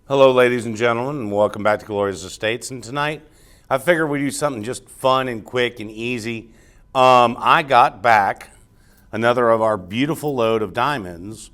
Hello, ladies and gentlemen, and welcome back to Glorious Estates. And tonight, I figured we'd do something just fun and quick and easy. I got back another of our beautiful load of diamonds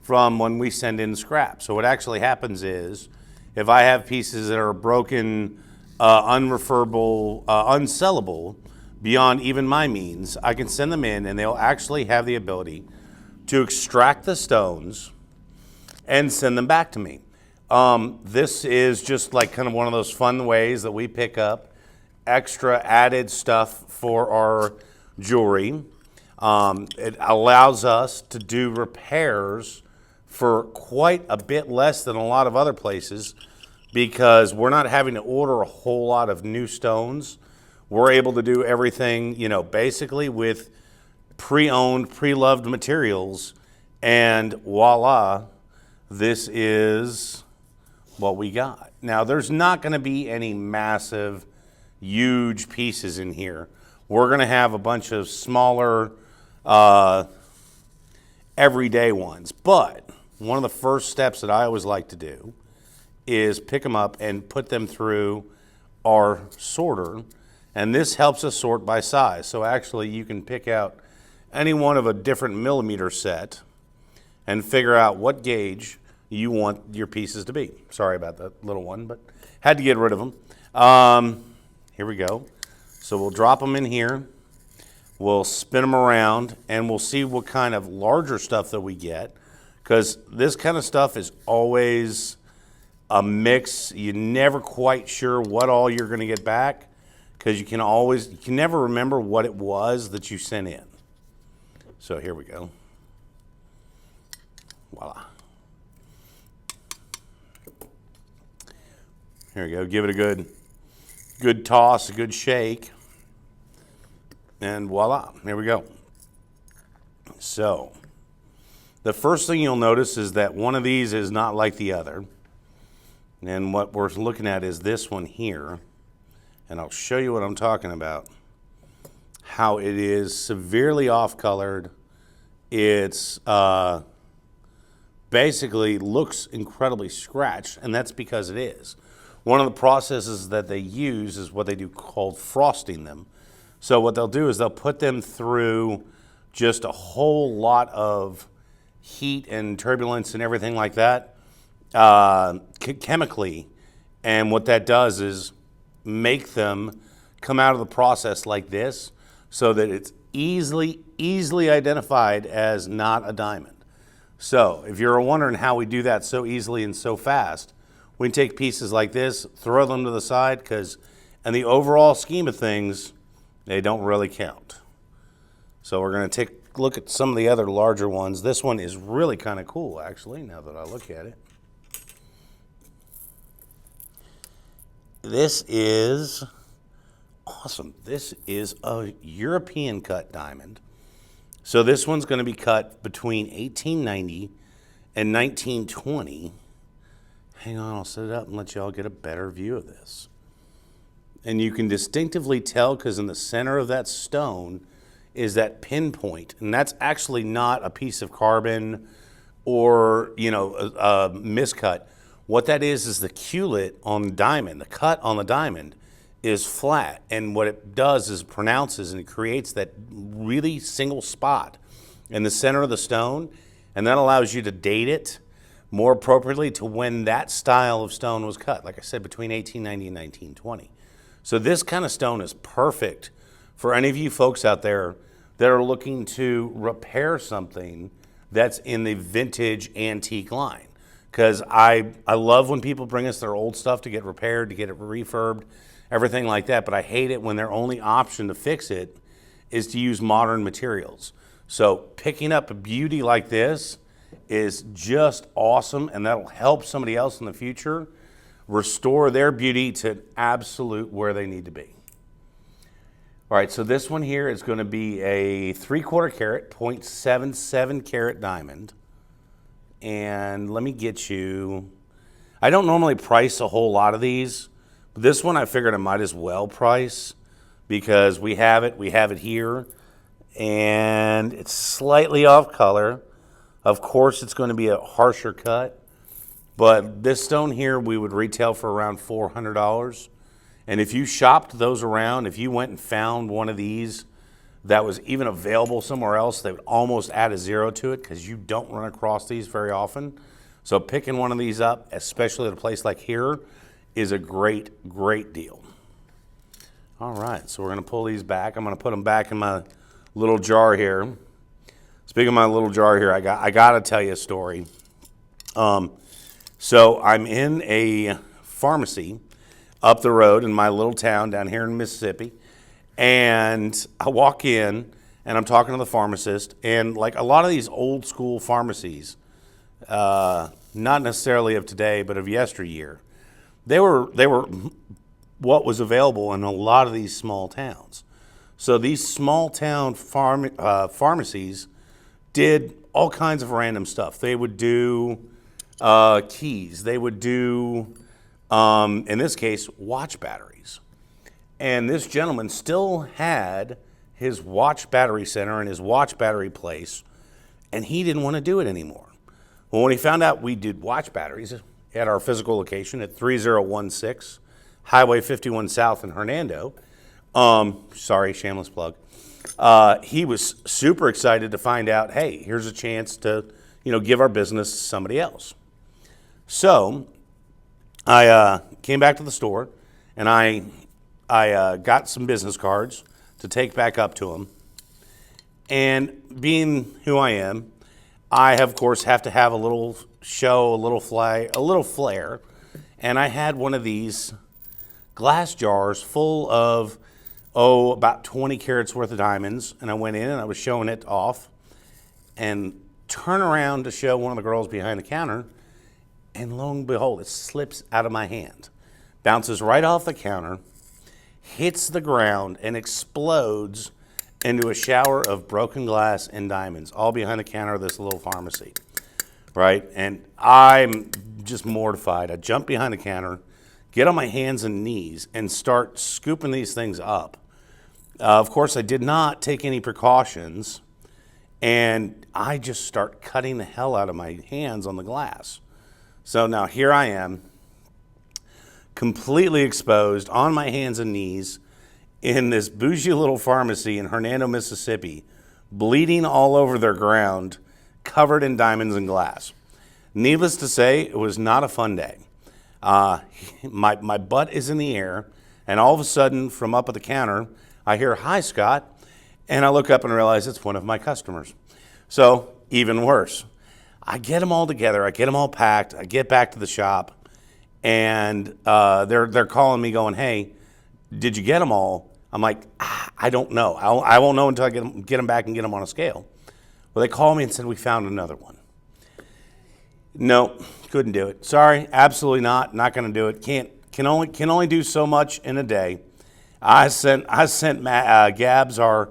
from when we send in scrap. So what actually happens is, if I have pieces that are broken, unreferable, unsellable, beyond even my means, I can send them in, and they'll actually have the ability to extract the stones and send them back to me. This is just like kind of one of those fun ways that we pick up extra added stuff for our jewelry. It allows us to do repairs for quite a bit less than a lot of other places because we're not having to order a whole lot of new stones. We're able to do everything, basically with pre-owned, pre-loved materials, and voila, this is what we got. Now, there's not going to be any massive, huge pieces in here. We're going to have a bunch of smaller, everyday ones. But one of the first steps that I always like to do is pick them up and put them through our sorter. And this helps us sort by size. So actually, you can pick out any one of a different millimeter set and figure out what gauge you want your pieces to be. Sorry about that little one, but had to get rid of them. Here we go. So we'll drop them in here. We'll spin them around, and we'll see what kind of larger stuff that we get, because this kind of stuff is always a mix. You're never quite sure what all you're going to get back, because you can never remember what it was that you sent in. So here we go. Voila. Here we go. Give it a good toss, a good shake, and voila, there we go. So the first thing you'll notice is that one of these is not like the other. And what we're looking at is this one here. And I'll show you what I'm talking about. How it is severely off-colored. It's basically looks incredibly scratched, and that's because it is. One of the processes that they use is what they do called frosting them. So what they'll do is they'll put them through just a whole lot of heat and turbulence and everything like that, chemically. And what that does is make them come out of the process like this so that it's easily identified as not a diamond. So if you're wondering how we do that so easily and so fast, we can take pieces like this, throw them to the side, because in the overall scheme of things, they don't really count. So we're going to take a look at some of the other larger ones. This one is really kind of cool, actually, now that I look at it. This is awesome. This is a European cut diamond. So this one's going to be cut between 1890 and 1920. Hang on, I'll set it up and let y'all get a better view of this. And you can distinctively tell, because in the center of that stone is that pinpoint. And that's actually not a piece of carbon or, a miscut. What that is the culet on the diamond. The cut on the diamond is flat. And what it does is pronounces and it creates that really single spot in the center of the stone. And that allows you to date it more appropriately to when that style of stone was cut. Like I said, between 1890 and 1920. So this kind of stone is perfect for any of you folks out there that are looking to repair something that's in the vintage antique line. Because I love when people bring us their old stuff to get repaired, to get it refurbed, everything like that. But I hate it when their only option to fix it is to use modern materials. So picking up a beauty like this is just awesome, and that'll help somebody else in the future restore their beauty to absolute where they need to be. All right, so this one here is going to be a 3/4 carat, 0.77 carat diamond. And let me get you, I don't normally price a whole lot of these, but this one I figured I might as well price because we have it here, and it's slightly off color. Of course, it's going to be a harsher cut, But this stone here, we would retail for around $400. And if you shopped those around, if you went and found one of these that was even available somewhere else, they would almost add a zero to it because you don't run across these very often. So picking one of these up, especially at a place like here, is a great, great deal. All right, so we're gonna pull these back. I'm gonna put them back in my little jar here. Speaking of my little jar here, I gotta tell you a story. So I'm in a pharmacy up the road in my little town down here in Mississippi, and I walk in and I'm talking to the pharmacist, and like a lot of these old school pharmacies, not necessarily of today, but of yesteryear, they were what was available in a lot of these small towns. So these small town pharmacies did all kinds of random stuff. They would do keys. They would do, in this case, watch batteries. And this gentleman still had his watch battery center and his watch battery place, and he didn't want to do it anymore. Well, when he found out we did watch batteries at our physical location at 3016 Highway 51 South in Hernando, sorry, shameless plug, he was super excited to find out, hey, here's a chance to, give our business to somebody else. So I came back to the store, and I got some business cards to take back up to him. And being who I am, I, of course, have to have a little show, a little flair. And I had one of these glass jars full of, about 20 carats worth of diamonds. And I went in and I was showing it off and turn around to show one of the girls behind the counter. And lo and behold, it slips out of my hand, bounces right off the counter, hits the ground, and explodes into a shower of broken glass and diamonds, all behind the counter of this little pharmacy, right? And I'm just mortified. I jump behind the counter, get on my hands and knees, and start scooping these things up. Of course, I did not take any precautions, and I just start cutting the hell out of my hands on the glass. So now here I am, completely exposed on my hands and knees in this bougie little pharmacy in Hernando, Mississippi, bleeding all over their ground, covered in diamonds and glass. Needless to say, it was not a fun day. My butt is in the air, and all of a sudden, from up at the counter, I hear, "Hi, Scott," and I look up and realize it's one of my customers. So even worse. I get them all together. I get them all packed. I get back to the shop, and they're calling me going, "Hey, did you get them all?" I'm like, I don't know. I won't know until I get them back and get them on a scale. Well, they called me and said, "We found another one." No, couldn't do it. Sorry, absolutely not. Not going to do it. Can only do so much in a day. I sent Gabs, our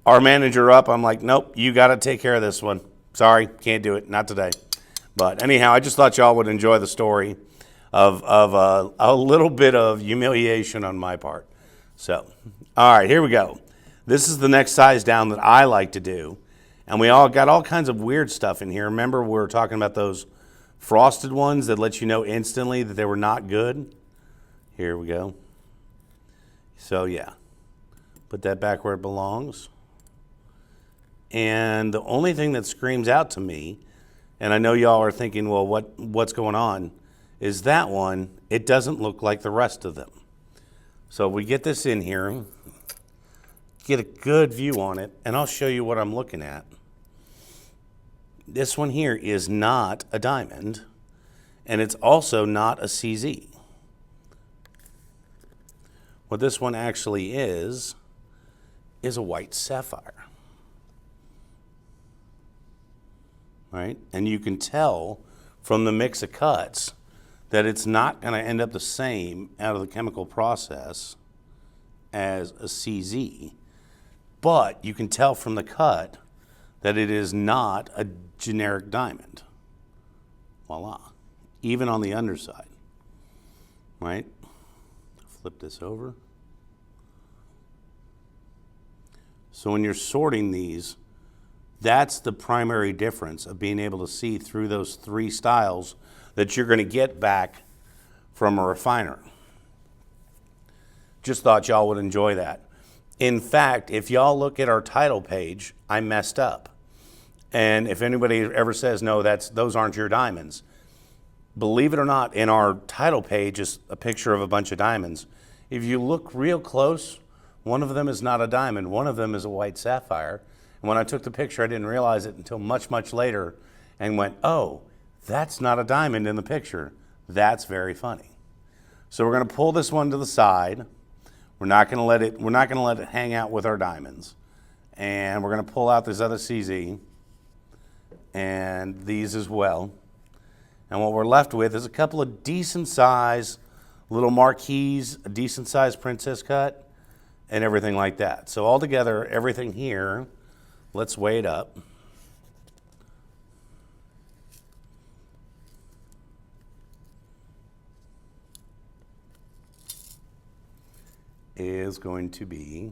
manager, up. I'm like, "Nope, you got to take care of this one. Sorry, can't do it. Not today." But anyhow, I just thought y'all would enjoy the story of a little bit of humiliation on my part. So, all right, here we go. This is the next size down that I like to do. And we all got all kinds of weird stuff in here. Remember, we were talking about those frosted ones that let you know instantly that they were not good? Here we go. So, yeah, put that back where it belongs. And the only thing that screams out to me, and I know y'all are thinking, well, what's going on, is that one, it doesn't look like the rest of them. So we get this in here, get a good view on it, and I'll show you what I'm looking at. This one here is not a diamond, and it's also not a CZ. What this one actually is a white sapphire. Right? And you can tell from the mix of cuts that it's not going to end up the same out of the chemical process as a CZ. But you can tell from the cut that it is not a generic diamond. Voila. Even on the underside. Right? Flip this over. So when you're sorting these That's the primary difference of being able to see through those three styles that you're going to get back from a refiner. Just thought y'all would enjoy that. In fact, if y'all look at our title page, I messed up. And if anybody ever says, no, those aren't your diamonds, believe it or not, in our title page is a picture of a bunch of diamonds. If you look real close, one of them is not a diamond, one of them is a white sapphire. And when I took the picture, I didn't realize it until much, much later and went, oh, that's not a diamond in the picture. That's very funny. So we're going to pull this one to the side. We're not going to let it hang out with our diamonds. And we're going to pull out this other CZ and these as well. And what we're left with is a couple of decent size little marquees, a decent size princess cut, and everything like that. So altogether, everything here, let's weigh it up. Is going to be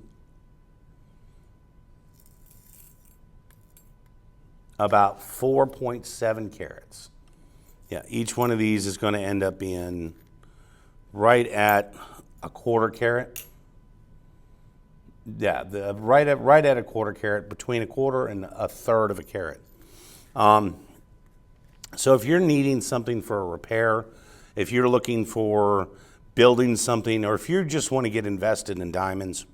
about 4.7 carats. Yeah, each one of these is going to end up being right at a quarter carat. Yeah, right at a quarter carat, between a quarter and a third of a carat. So if you're needing something for a repair, if you're looking for building something, or if you just want to get invested in diamonds,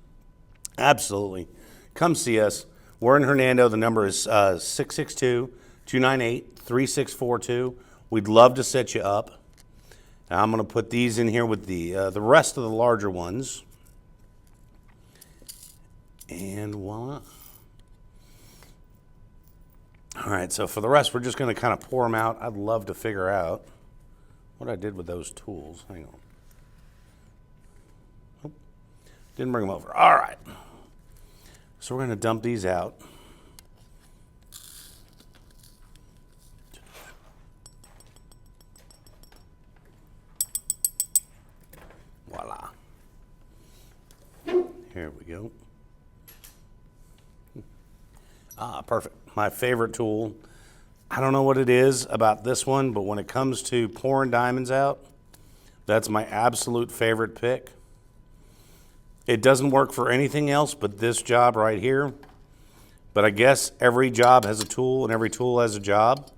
absolutely, come see us. We're in Hernando. The number is 662-298-3642. We'd love to set you up. Now I'm going to put these in here with the rest of the larger ones. And voila. All right, so for the rest, we're just going to kind of pour them out. I'd love to figure out what I did with those tools. Hang on. Oh, didn't bring them over. All right. So we're going to dump these out. Voila. Here we go. Ah, perfect. My favorite tool. I don't know what it is about this one, but when it comes to pouring diamonds out, that's my absolute favorite pick. It doesn't work for anything else but this job right here. But I guess every job has a tool and every tool has a job.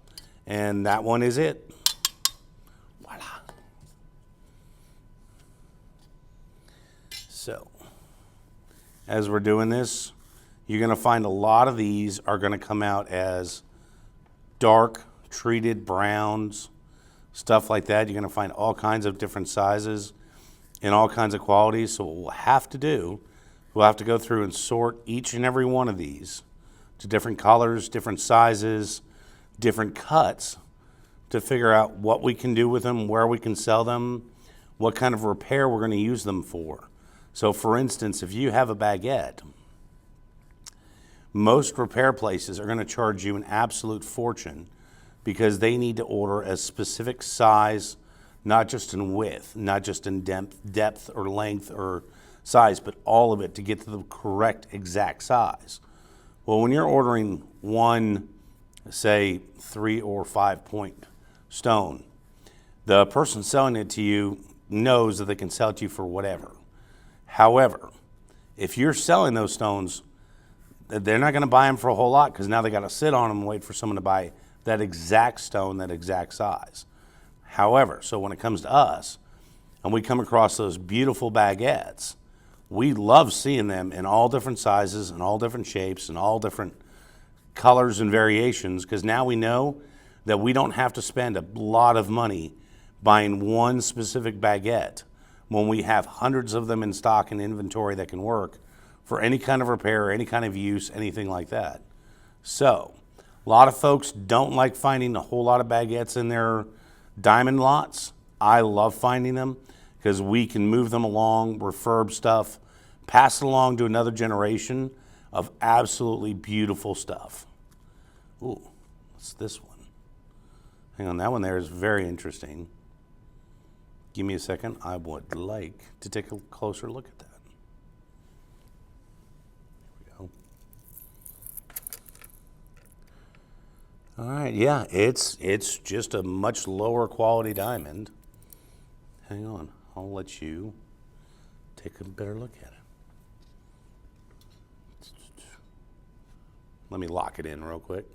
And that one is it. Voila. So, as we're doing this, you're going to find a lot of these are going to come out as dark treated browns, stuff like that. You're going to find all kinds of different sizes and all kinds of qualities. So what we'll have to do, we'll have to go through and sort each and every one of these to different colors, different sizes, different cuts to figure out what we can do with them, where we can sell them, what kind of repair we're going to use them for. So for instance, if you have a baguette, most repair places are going to charge you an absolute fortune because they need to order a specific size, not just in width, not just in depth or length or size, but all of it to get to the correct exact size. Well, when you're ordering one, say 3 or 5 point stone, the person selling it to you knows that they can sell it to you for whatever. However, if you're selling those stones, they're not going to buy them for a whole lot because now they got to sit on them and wait for someone to buy that exact stone, that exact size. However, so when it comes to us and we come across those beautiful baguettes, we love seeing them in all different sizes and all different shapes and all different colors and variations because now we know that we don't have to spend a lot of money buying one specific baguette when we have hundreds of them in stock and inventory that can work for any kind of repair, any kind of use, anything like that. So, a lot of folks don't like finding a whole lot of baguettes in their diamond lots. I love finding them because we can move them along, refurb stuff, pass it along to another generation of absolutely beautiful stuff. Ooh, what's this one? Hang on, that one there is very interesting. Give me a second. I would like to take a closer look at that. All right, yeah, it's just a much lower quality diamond. Hang on, I'll let you take a better look at it. Let me lock it in real quick.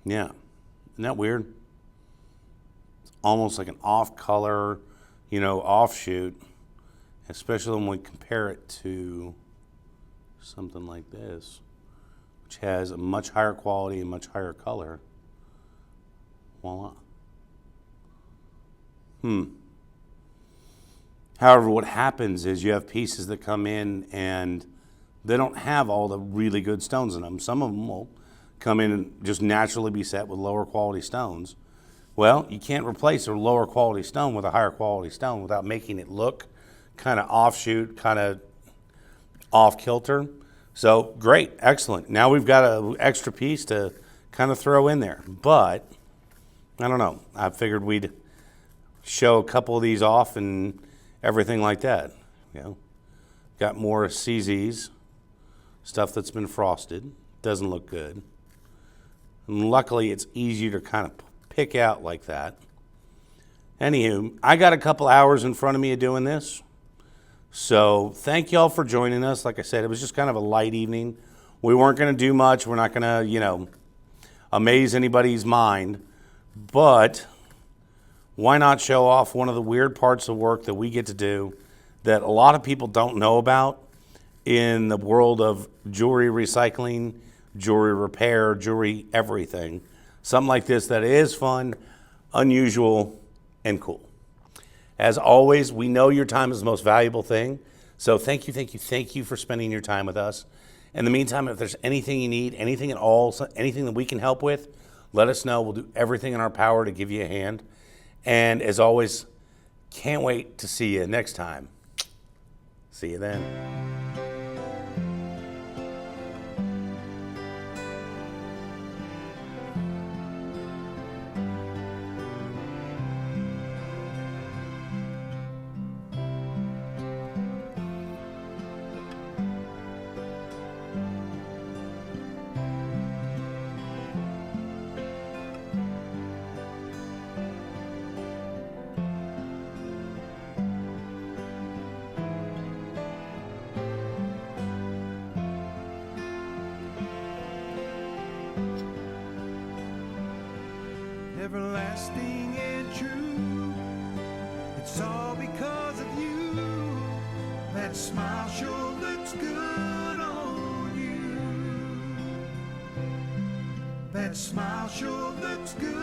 Yeah, isn't that weird? It's almost like an off color, offshoot, especially when we compare it to something like this, which has a much higher quality and much higher color. Voila. However, what happens is you have pieces that come in and they don't have all the really good stones in them. Some of them will come in and just naturally be set with lower quality stones. Well, you can't replace a lower quality stone with a higher quality stone without making it look kind of offshoot, kind of off kilter. So great, excellent. Now we've got an extra piece to kind of throw in there. But I don't know. I figured we'd show a couple of these off and everything like that. Got more CZs, stuff that's been frosted. Doesn't look good. And luckily, it's easier to kind of pick out like that. Anywho, I got a couple hours in front of me of doing this. So thank y'all for joining us. Like I said, it was just kind of a light evening. We weren't going to do much. We're not going to, amaze anybody's mind. But why not show off one of the weird parts of work that we get to do that a lot of people don't know about in the world of jewelry recycling, jewelry repair, jewelry everything. Something like this that is fun, unusual, and cool. As always, we know your time is the most valuable thing. So thank you for spending your time with us. In the meantime, if there's anything you need, anything at all, anything that we can help with, let us know. We'll do everything in our power to give you a hand. And as always, can't wait to see you next time. See you then. Everlasting and true, it's all because of you. That smile sure looks good on you. That smile sure looks good.